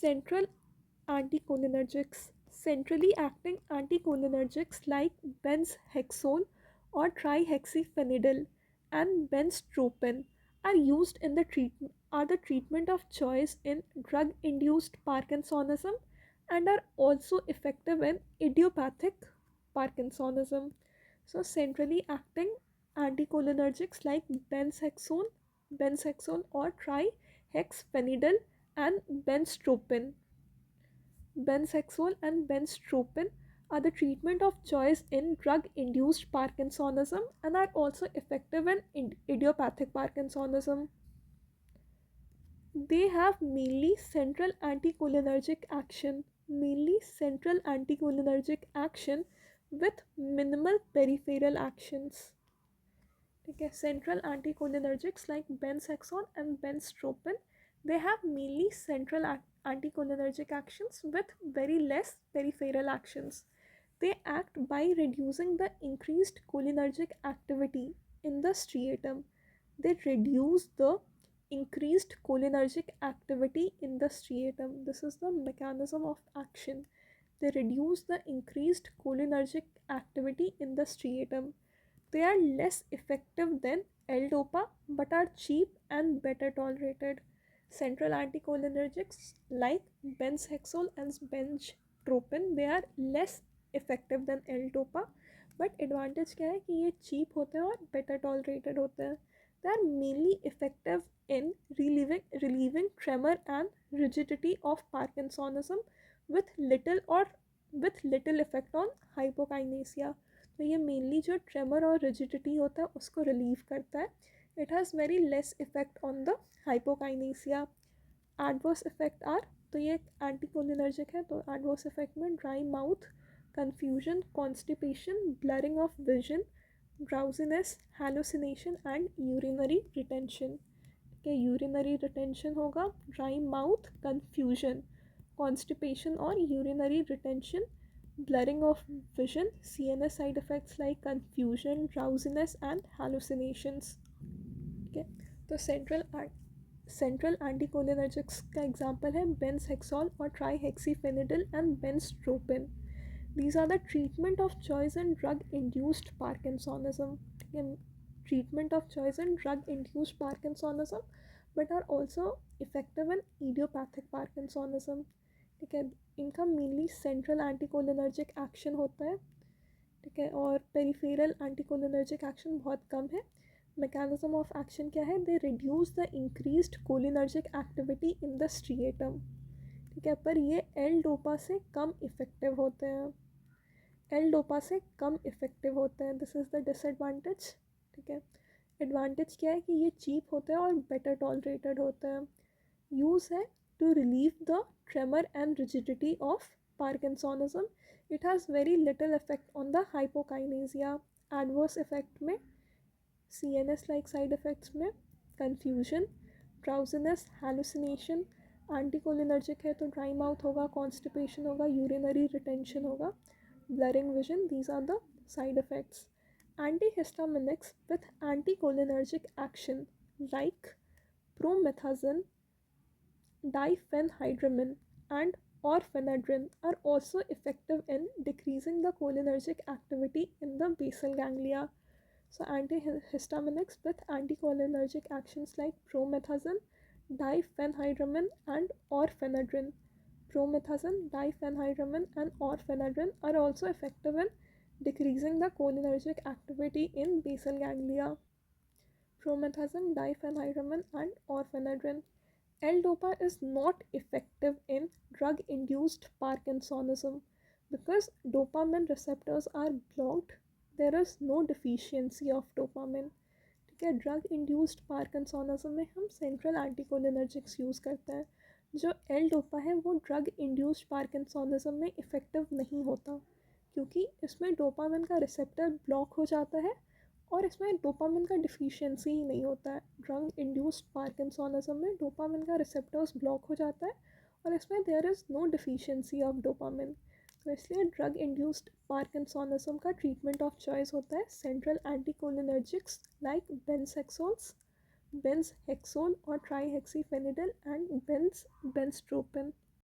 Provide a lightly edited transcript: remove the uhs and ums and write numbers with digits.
Central anticholinergics. Centrally acting anticholinergics like benzhexol or trihexyphenidyl and benztropine are the treatment of choice in drug-induced Parkinsonism and are also effective in idiopathic Parkinsonism. So centrally acting anticholinergics like benzhexol or trihexyphenidyl and benztropine are the treatment of choice in drug-induced Parkinsonism and are also effective in idiopathic Parkinsonism. They have mainly central anticholinergic action with minimal peripheral actions. Okay, central anticholinergics like benzhexol and benztropine, they have mainly central anticholinergic actions with very less peripheral actions. They act by reducing the increased cholinergic activity in the striatum. They reduce the increased cholinergic activity in the striatum. This is the mechanism of action. They reduce the increased cholinergic activity in the striatum. They are less effective than L-DOPA but are cheap and better tolerated. Central anticholinergics like benzhexol and benztropine, they are less effective than L dopa but advantage क्या है कि ये cheap होते हैं और better tolerated होते हैं. They are mainly effective in relieving tremor and rigidity of parkinsonism with little effect on hypokinesia. तो ये मेनली जो ट्रेमर और रिजिडिटी होता है उसको रिलीव करता है. It has very less effect on the hypokinesia. Adverse effect are, तो ये एंटीकोलिनर्जिक है तो एडवर्स इफेक्ट में dry mouth, confusion, constipation, blurring of vision, drowsiness, hallucination and urinary retention. Okay, urinary retention होगा, dry mouth, confusion, constipation और urinary retention, blurring of vision, CNS side effects like confusion, drowsiness and hallucinations. Okay, तो central anticholinergics का example है बेंजहेक्सोल और ट्राईहेक्सीफेनिडिल and बेंजट्रोपिन. These are the treatment of choice in drug-induced Parkinsonism. Treatment of choice in drug-induced Parkinsonism, but are also effective in idiopathic Parkinsonism. ठीक है, इनका mainly central anticholinergic action होता है. ठीक है, और पेरिफेरल एंटीकोलिनर्जिक एक्शन बहुत कम है. मैकेनिज्म ऑफ एक्शन क्या है? They reduce the increased cholinergic activity in the striatum. ठीक है, पर ये एल डोपा से कम इफेक्टिव होते हैं. एल डोपा से कम इफेक्टिव होते हैं. This is the disadvantage. ठीक है, एडवांटेज क्या है कि ये चीप होते हैं और बेटर टॉलरेटेड होते हैं. यूज़ है to relieve the tremor and rigidity of parkinsonism. It has very little effect on the hypokinesia. Adverse effect में CNS लाइक साइड इफ़ेक्ट्स में कन्फ्यूजन, ड्राउजीनेस, हैलुसिनेशन. एंटीकोलिनर्जिक है तो ड्राई माउथ होगा, constipation होगा, urinary retention होगा, blurring vision. These are the side effects. Antihistaminics with anticholinergic action like promethazine, diphenhydramine and orphanedrine are also effective in decreasing the cholinergic activity in the basal ganglia. So antihistaminics with anticholinergic actions like promethazine, diphenhydramine and orphanedrine. Promethazine, diphenhydramine and orphanedrine are also effective in decreasing the cholinergic activity in basal ganglia. Promethazine, diphenhydramine and orphanedrine. L-DOPA is not effective in drug-induced Parkinsonism because dopamine receptors are blocked. There is no deficiency of dopamine. ठीक है, drug induced parkinsonism में हम central anticholinergics use करते हैं. जो L dopa है वो drug induced parkinsonism में इफ़ेक्टिव नहीं होता क्योंकि इसमें डोपामिन का रिसेप्टर ब्लॉक हो जाता है और इसमें डोपामिन का डिफिशियंसी ही नहीं होता है. ड्रग इंड्यूस्ड पार्किंसोनिज्म में डोपामिन का रिसेप्टर्स ब्लॉक हो जाता है और इसमें there is no deficiency of dopamine. तो इसलिए ड्रग इंड्यूस्ड पार्किंसोनिज्म का ट्रीटमेंट ऑफ चॉइस होता है सेंट्रल एंटीकोलिनर्जिक्स लाइक बेंजहेक्सोल और ट्राईहेक्सीफेनिडिल एंड बेंजट्रोपिन.